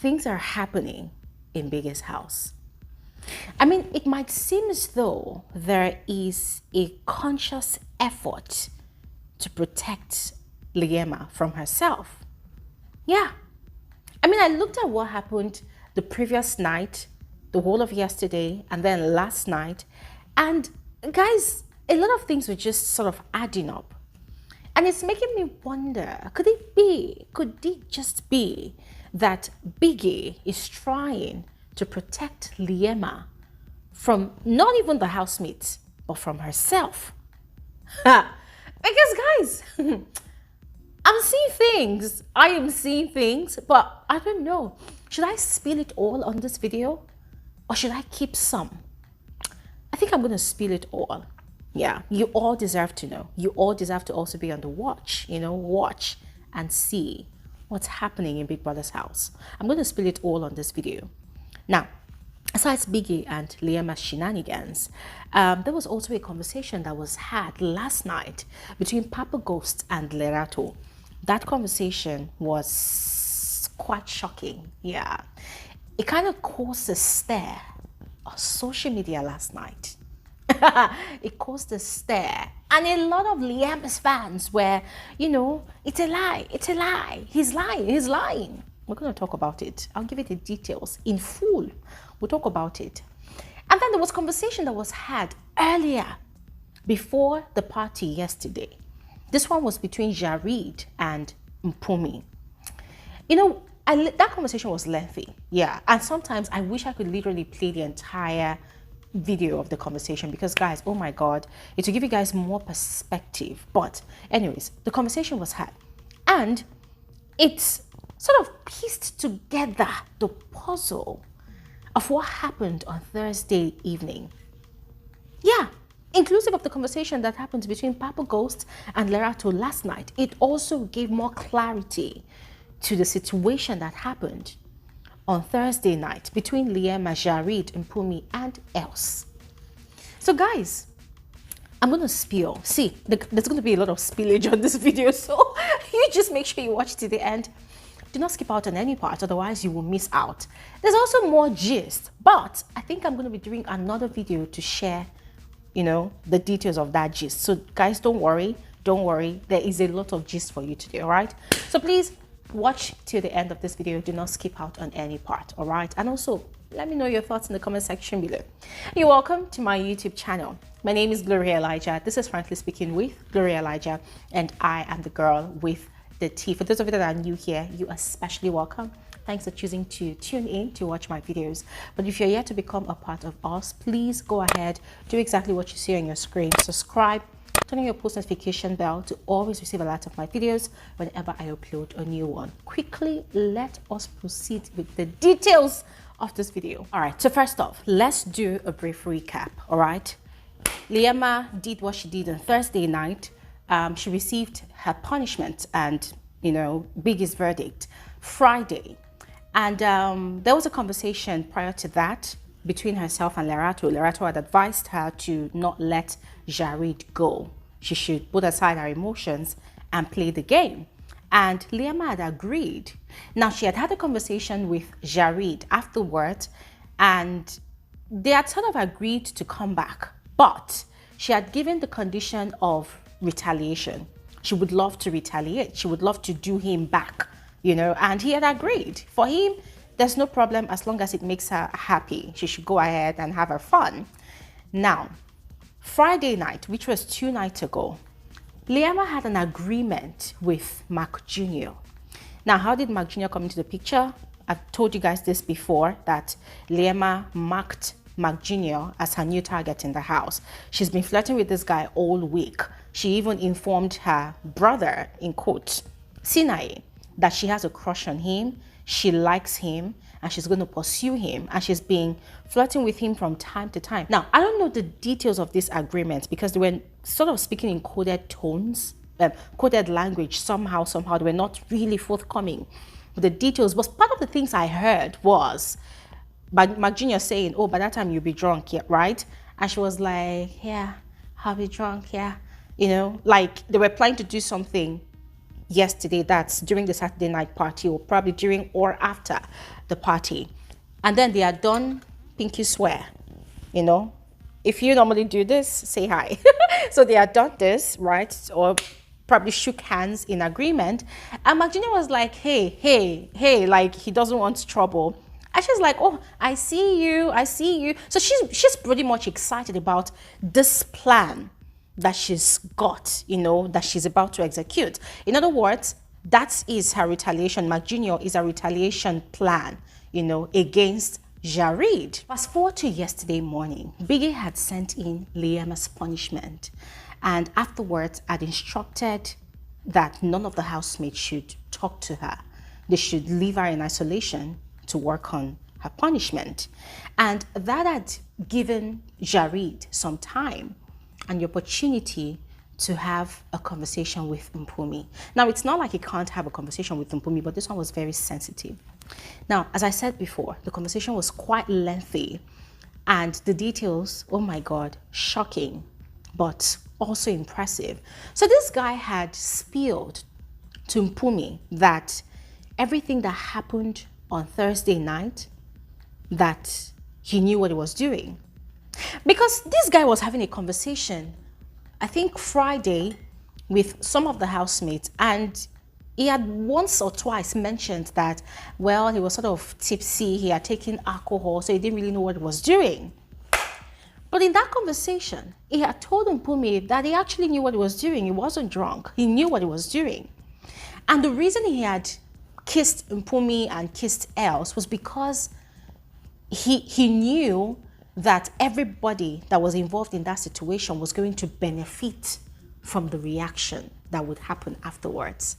things are happening in Biggie's house. I mean, it might seem as though there is a conscious effort to protect Liema from herself. Yeah. I mean, I looked at what happened the previous night, the whole of yesterday, and then last night. And guys, a lot of things were just sort of adding up. And it's making me wonder, could it just be that Biggie is trying to protect Liema from not even the housemates, but from herself? Because guys, I'm seeing things. I am seeing things, but I don't know. Should I spill it all on this video? Or should I keep some? I think I'm going to spill it all. Yeah, you all deserve to know. You all deserve to also be on the watch, watch and see what's happening in Big Brother's house. I'm going to spill it all on this video. Now, besides Biggie and Liema's shenanigans, there was also a conversation that was had last night between Papaghost and Lerato. That conversation was quite shocking. Yeah, it kind of caused a stir on social media last night. It caused a stir, and a lot of Liema's fans were, it's a lie, he's lying. We're going to talk about it. I'll give you the details in full. We'll talk about it. And then there was conversation that was had earlier before the party yesterday. This one was between Jareed and Mpumi. That conversation was lengthy. Yeah. And sometimes I wish I could literally play the entire video of the conversation, because guys, oh my God, it will give you guys more perspective. But anyways, the conversation was had, and it's sort of pieced together the puzzle of what happened on Thursday evening. Yeah, inclusive of the conversation that happened between Papaghost and Lerato last night. It also gave more clarity to the situation that happened on Thursday night between Liema, Jareed, Mpumi, and else. So guys, I'm going to spill. See, there's going to be a lot of spillage on this video, so you just make sure you watch to the end. Do not skip out on any part, otherwise you will miss out. There's also more gist, but I think I'm going to be doing another video to share, the details of that gist. So guys, don't worry. There is a lot of gist for you today, all right? So please watch till the end of this video. Do not skip out on any part, all right? And also, let me know your thoughts in the comment section below. You're welcome to my YouTube channel. My name is Gloria Elijah. This is Frankly Speaking with Gloria Elijah, and I am the girl with the T. For those of you that are new here, you are especially welcome. Thanks for choosing to tune in to watch my videos. But if you're yet to become a part of us, please go ahead, do exactly what you see on your screen. Subscribe, turn on your post notification bell to always receive a lot of my videos whenever I upload a new one. Quickly, let us proceed with the details of this video. All right, so first off, let's do a brief recap, all right? Liema did what she did on Thursday night. She received her punishment and, Biggie's verdict Friday. And there was a conversation prior to that between herself and Lerato. Lerato had advised her to not let Jareed go. She should put aside her emotions and play the game. And Liema had agreed. Now, she had a conversation with Jareed afterwards, and they had sort of agreed to come back. But she had given the condition of retaliation. She would love to retaliate. She would love to do him back, and he had agreed. For him, there's no problem as long as it makes her happy. She should go ahead and have her fun. Now, Friday night, which was 2 nights ago, Liema had an agreement with Mark Jr. Now, how did Mark Jr. come into the picture? I've told you guys this before, that Liema marked Mark Jr. as her new target in the house. She's been flirting with this guy all week. She even informed her brother, in quotes, Sinai, that she has a crush on him, she likes him, and she's going to pursue him, and she's been flirting with him from time to time. Now, I don't know the details of this agreement because they were sort of speaking in coded tones, coded language. Somehow they were not really forthcoming with the details. But part of the things I heard was Mark Jr. saying, oh, by that time you'll be drunk, yeah, right? And she was like, yeah, I'll be drunk, yeah. Like they were planning to do something yesterday. That's during the Saturday night party, or probably during or after the party. And then they are done pinky swear, you know. If you normally do this, say hi. So they had done this, right? Or probably shook hands in agreement. And Mark Jr. was like, hey, like he doesn't want trouble. And she's like, oh, I see you. So she's pretty much excited about this plan that she's got, you know, that she's about to execute. In other words, that is her retaliation. Mark Jr. is a retaliation plan, you know, against Jareed. Fast forward to yesterday morning, Biggie had sent in Liema's punishment, and afterwards had instructed that none of the housemates should talk to her. They should leave her in isolation to work on her punishment. And that had given Jareed some time and the opportunity to have a conversation with Mpumi. Now, it's not like he can't have a conversation with Mpumi, but this one was very sensitive. Now, as I said before, the conversation was quite lengthy, and the details, oh my God, shocking, but also impressive. So this guy had spilled to Mpumi that everything that happened on Thursday night, that he knew what he was doing. Because this guy was having a conversation, I think Friday, with some of the housemates, and he had once or twice mentioned that, well, he was sort of tipsy, he had taken alcohol, so he didn't really know what he was doing. But in that conversation, he had told Mpumi that he actually knew what he was doing. He wasn't drunk. He knew what he was doing. And the reason he had kissed Mpumi and kissed Els was because he knew that everybody that was involved in that situation was going to benefit from the reaction that would happen afterwards.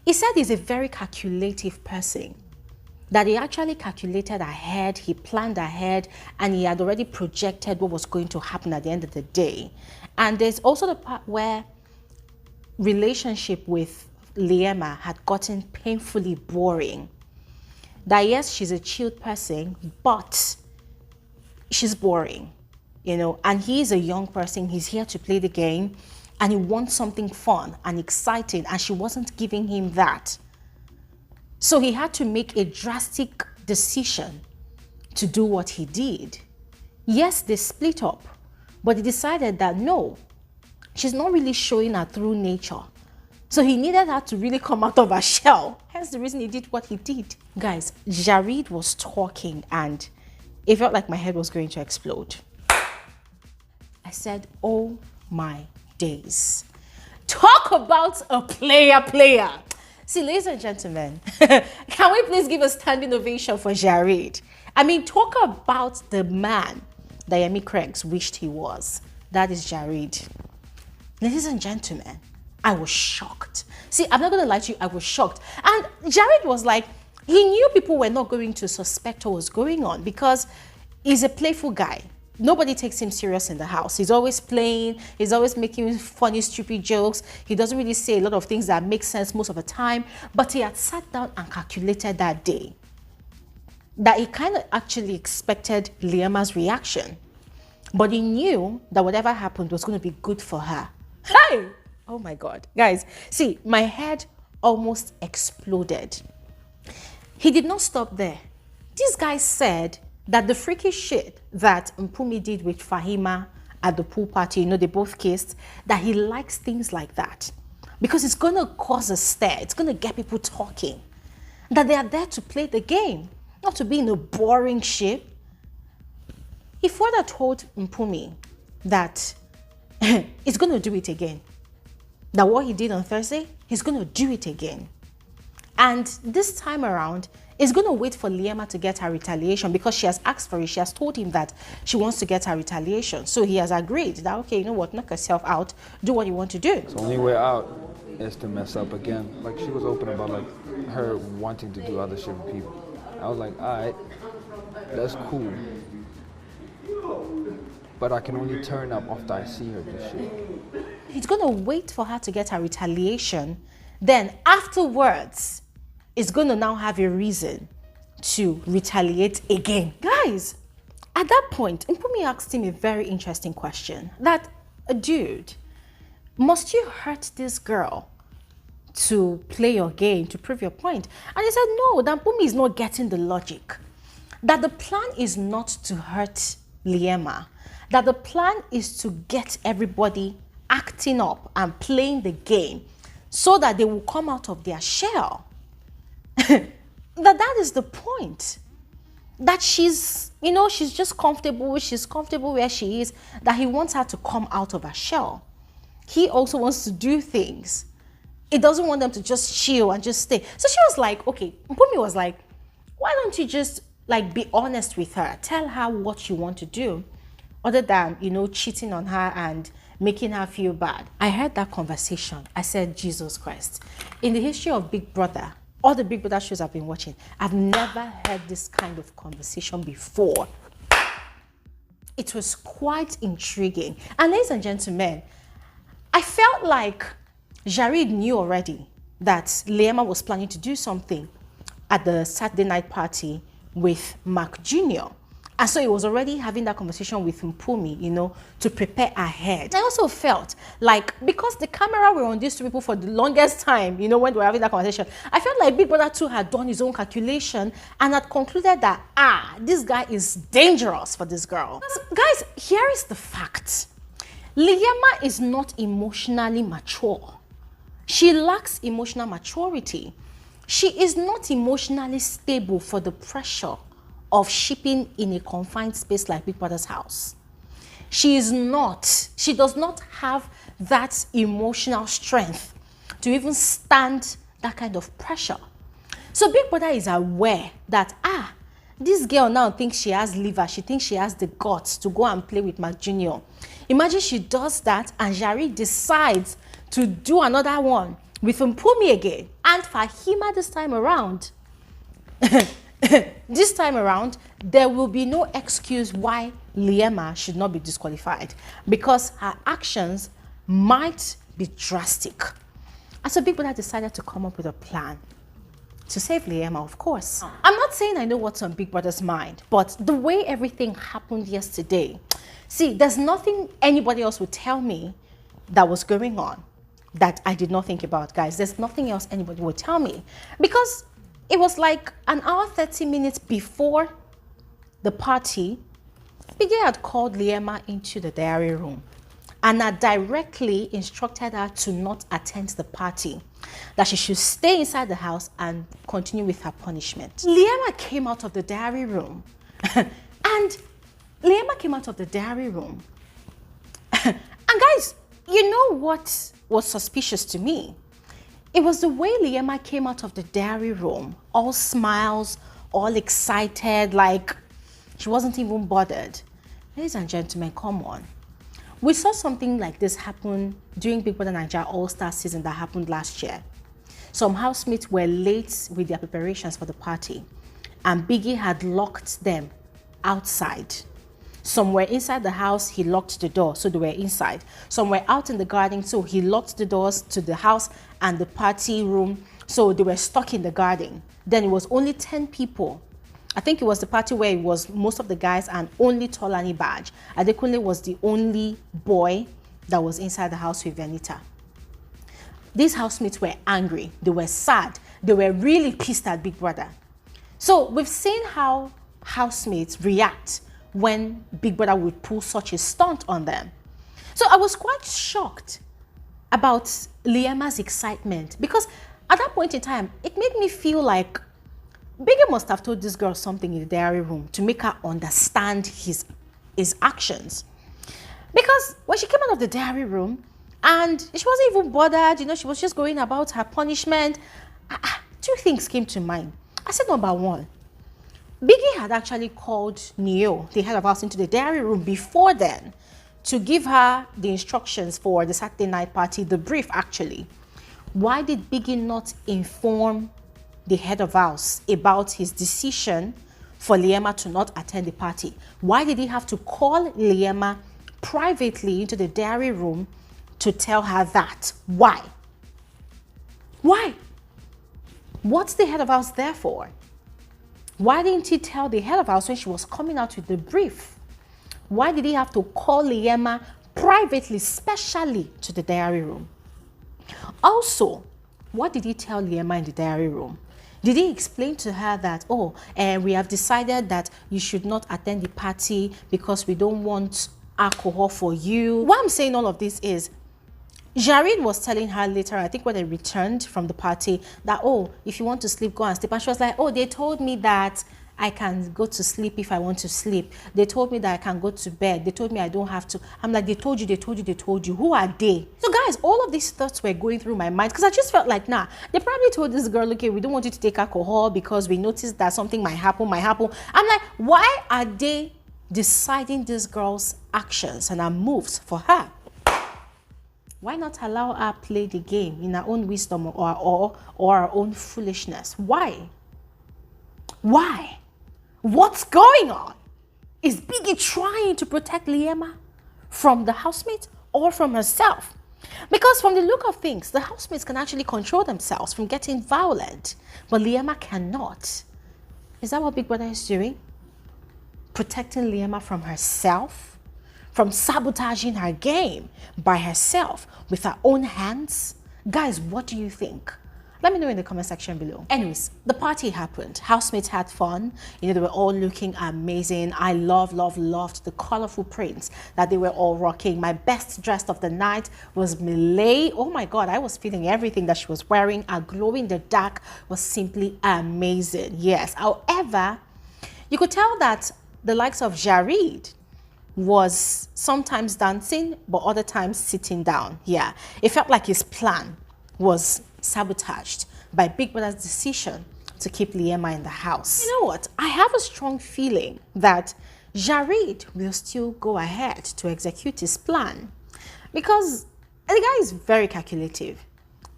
He said he's a very calculative person, that he actually calculated ahead, he planned ahead, and he had already projected what was going to happen at the end of the day. And there's also the part where relationship with Liema had gotten painfully boring. That yes, she's a chilled person, but she's boring, you know, and he's a young person, he's here to play the game, and he wants something fun and exciting, and she wasn't giving him that. So he had to make a drastic decision to do what he did. Yes, they split up, but he decided that no, she's not really showing her true nature. So he needed her to really come out of her shell. Hence the reason he did what he did. Guys, Jareed was talking and it felt like my head was going to explode. I said, oh my days. Talk about a player. See, ladies and gentlemen, can we please give a standing ovation for Jareed? I mean, talk about the man that Yemi Craigs wished he was. That is Jareed. Ladies and gentlemen, I was shocked. See, I'm not going to lie to you, I was shocked. And Jareed was like, he knew people were not going to suspect what was going on because he's a playful guy. Nobody takes him serious in the house. He's always playing. He's always making funny, stupid jokes. He doesn't really say a lot of things that make sense most of the time. But he had sat down and calculated that day that he kind of actually expected Liema's reaction. But he knew that whatever happened was going to be good for her. Hey! Oh my God. Guys, see, my head almost exploded. He did not stop there. This guy said that the freaky shit that Mpumi did with Fahima at the pool party, you know, they both kissed, that he likes things like that because it's going to cause a stir. It's going to get people talking. That they are there to play the game, not to be in a boring ship. He further told Mpumi that he's going to do it again. That what he did on Thursday, he's going to do it again. And this time around, he's going to wait for Liema to get her retaliation because she has asked for it. She has told him that she wants to get her retaliation. So he has agreed that, okay, you know what, knock yourself out, do what you want to do. The only way out is to mess up again. Like, she was open about, like, her wanting to do other shit with people. I was like, all right, that's cool. But I can only turn up after I see her do shit. He's going to wait for her to get her retaliation. Then afterwards, is going to now have a reason to retaliate again. Guys, at that point, Mpumi asked him a very interesting question. That, dude, must you hurt this girl to play your game, to prove your point. And he said, no, that Mpumi is not getting the logic. That the plan is not to hurt Liema. That the plan is to get everybody acting up and playing the game so that they will come out of their shell. that is the point. That she's, she's just comfortable. She's comfortable where she is. That he wants her to come out of her shell. He also wants to do things. He doesn't want them to just chill and just stay. So she was like, okay, Mpumi was like, why don't you just be honest with her? Tell her what you want to do other than, cheating on her and making her feel bad. I heard that conversation. I said, Jesus Christ. In the history of Big Brother, all the Big Brother shows I've been watching, I've never heard this kind of conversation before. It was quite intriguing. And ladies and gentlemen, I felt like Jareed knew already that Liema was planning to do something at the Saturday night party with Mark Jr. And so he was already having that conversation with Mpumi, to prepare ahead. I also felt like, because the camera were on these two people for the longest time, when they were having that conversation, I felt like Big Brother 2 had done his own calculation and had concluded that, this guy is dangerous for this girl. Guys, here is the fact. Liema is not emotionally mature. She lacks emotional maturity. She is not emotionally stable for the pressure of shipping in a confined space like Big Brother's house. She does not have that emotional strength to even stand that kind of pressure. So Big Brother is aware that, this girl now thinks she has liver, she thinks she has the guts to go and play with Mark Jr. Imagine she does that and Jareed decides to do another one with Mpumi again and Fahima this time around. This time around, there will be no excuse why Liema should not be disqualified because her actions might be drastic. And so Big Brother decided to come up with a plan to save Liema, of course. I'm not saying I know what's on Big Brother's mind, but the way everything happened yesterday, see, there's nothing anybody else would tell me that was going on that I did not think about, guys. There's nothing else anybody would tell me because it was like an hour, 30 minutes before the party, Biggie had called Liema into the diary room and had directly instructed her to not attend the party, that she should stay inside the house and continue with her punishment. Liema came out of the diary room and guys, you know what was suspicious to me? It was the way Liema came out of the diary room, all smiles, all excited, like she wasn't even bothered. Ladies and gentlemen, come on. We saw something like this happen during Big Brother Nigeria All-Star season that happened last year. Some housemates were late with their preparations for the party and Biggie had locked them outside. Some were inside the house, he locked the door, so they were inside. Some were out in the garden, so he locked the doors to the house and the party room, so they were stuck in the garden. Then it was only 10 people. I think it was the party where it was most of the guys and only Tolani Badge. Adekunle was the only boy that was inside the house with Venita. These housemates were angry, they were sad, they were really pissed at Big Brother. So we've seen how housemates react when Big Brother would pull such a stunt on them. So I was quite shocked about Liema's excitement because at that point in time, it made me feel like Biggie must have told this girl something in the diary room to make her understand his actions. Because when she came out of the diary room and she wasn't even bothered, she was just going about her punishment, two things came to mind. I said, number one, Biggie had actually called Neo, the head of house, into the diary room before then to give her the instructions for the Saturday night party, the brief actually. Why did Biggie not inform the head of house about his decision for Liema to not attend the party? Why did he have to call Liema privately into the diary room to tell her that? Why? Why? What's the head of house there for? Why didn't he tell the head of house when she was coming out with the brief? Why did he have to call Liema privately, specially to the diary room? Also, What did he tell Liema in the diary room? Did he explain to her that, oh, we have decided that you should not attend the party because we don't want alcohol for you? Why I'm saying all of this is, Jareed was telling her later, I think when they returned from the party, that, oh, if you want to sleep, go and sleep. And she was like, oh, they told me that I can go to sleep if I want to sleep. They told me that I can go to bed. They told me I don't have to. I'm like, they told you, they told you, they told you. Who are they? So guys, all of these thoughts were going through my mind because I just felt like, nah, they probably told this girl, okay, we don't want you to take alcohol because we noticed that something might happen. I'm like, why are they deciding this girl's actions and her moves for her? Why not allow her play the game in her own wisdom or her own foolishness? Why? Why? What's going on? Is Biggie trying to protect Liema from the housemate or from herself? Because from the look of things, the housemates can actually control themselves from getting violent, but Liema cannot. Is that what Big Brother is doing? Protecting Liema from herself? From sabotaging her game by herself with her own hands? Guys, what do you think? Let me know in the comment section below. Anyways, the party happened. Housemates had fun. You know, they were all looking amazing. I loved the colorful prints that they were all rocking. My best dress of the night was Millet. Oh my God, I was feeling everything that she was wearing. Her glow in the dark was simply amazing. Yes, however, you could tell that the likes of Jareed was sometimes dancing, but other times sitting down. Yeah, it felt like his plan was sabotaged by Big Brother's decision to keep Liema in the house. You know what? I have a strong feeling that Jareed will still go ahead to execute his plan because the guy is very calculative,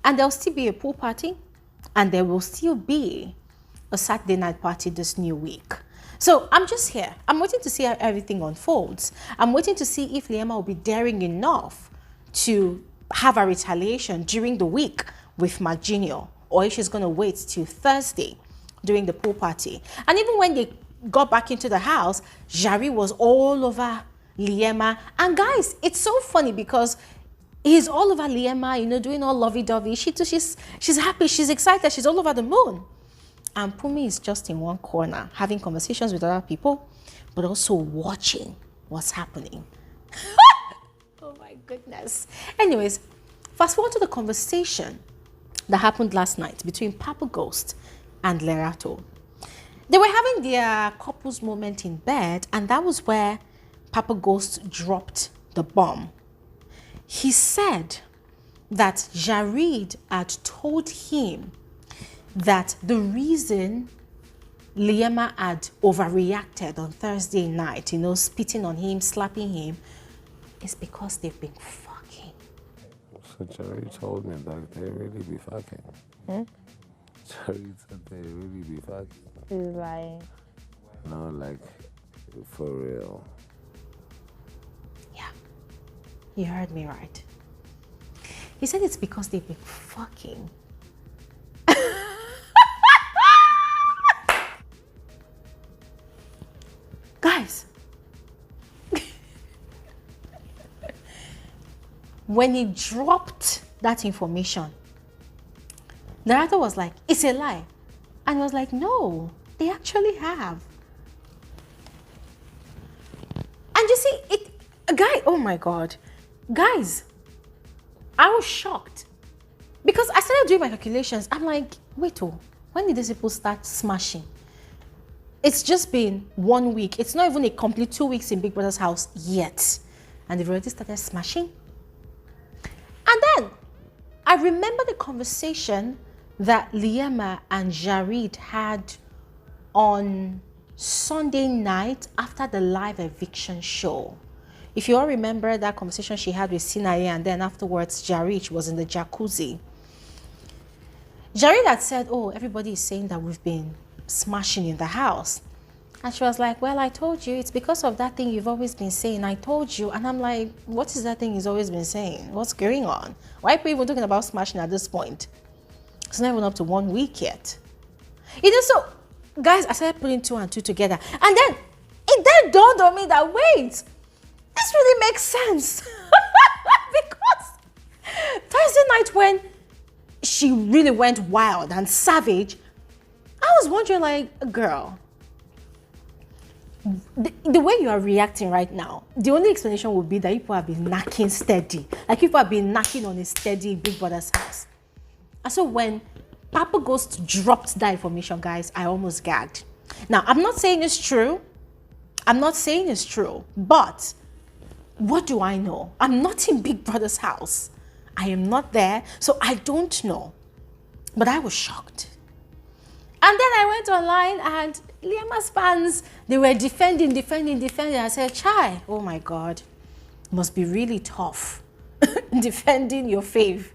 and there'll still be a pool party and there will still be a Saturday night party this new week. So I'm just here. I'm waiting to see how everything unfolds. I'm waiting to see if Liema will be daring enough to have a retaliation during the week with Mark Jr. or if she's going to wait till Thursday during the pool party. And even when they got back into the house, Jareed was all over Liema. And guys, it's so funny because he's all over Liema, you know, doing all lovey-dovey. She's happy, she's excited, she's all over the moon. And Mpumi is just in one corner, having conversations with other people, but also watching what's happening. Oh my goodness. Anyways, fast forward to the conversation that happened last night between Papaghost and Lerato. They were having their couples moment in bed, and that was where Papaghost dropped the bomb. He said that Jareed had told him that the reason Liema had overreacted on Thursday night, you know, spitting on him, slapping him, is because they've been fucking. So Jareed told me that they really be fucking. Jareed said they really be fucking. He's lying. No, like, for real. Yeah, you heard me right. He said it's because they've been fucking. Guys, when he dropped that information, the writer was like, it's a lie. And he was like, no, they actually have. And you see, oh my God. Guys, I was shocked. Because I started doing my calculations. I'm like, wait, when did these people start smashing? It's just been 1 week. It's not even a complete 2 weeks in Big Brother's house yet. And they've already started smashing. And then I remember the conversation that Liema and Jareed had on Sunday night after the live eviction show. If you all remember that conversation she had with Sinaye, and then afterwards Jareed was in the jacuzzi. Jareed had said, oh, everybody is saying that we've been smashing in the house. And she was like, well, I told you, it's because of that thing you've always been saying. I told you. And I'm like, what is that thing he's always been saying? What's going on? Why are people even talking about smashing at this point? It's not even up to 1 week yet. You know, so guys, I started putting 2 and 2 together. And then it then dawned on me that, wait, this really makes sense. Because Thursday night when she really went wild and savage. I was wondering, like, girl, the way you are reacting right now, the only explanation would be that people have been knocking steady. Like, people have been knocking on a steady in Big Brother's house. And so when Papaghost dropped that information, guys, I almost gagged. Now, I'm not saying it's true. I'm not saying it's true. But what do I know? I'm not in Big Brother's house. I am not there. So I don't know. But I was shocked. And then I went online and Liema's fans, they were defending. I said, chai, oh my God, must be really tough defending your fave.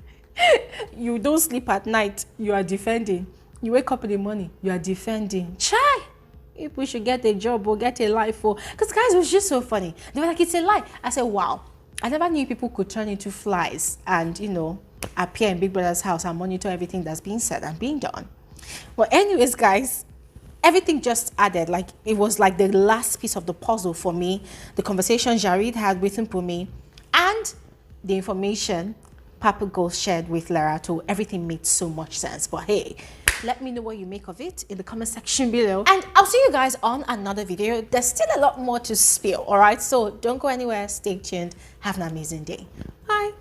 You don't sleep at night, you are defending. You wake up in the morning, you are defending. Chai, if we should get a job or get a life, or because guys, it was just so funny. They were like, it's a lie. I said, wow, I never knew people could turn into flies and, you know, appear in Big Brother's house and monitor everything that's being said and being done. Well, anyways, guys, everything just added. Like, it was like the last piece of the puzzle for me. The conversation Jareed had with Mpumi and the information Papaghost shared with Lerato, everything made so much sense. But hey, let me know what you make of it in the comment section below. And I'll see you guys on another video. There's still a lot more to spill, all right? So don't go anywhere. Stay tuned. Have an amazing day. Bye.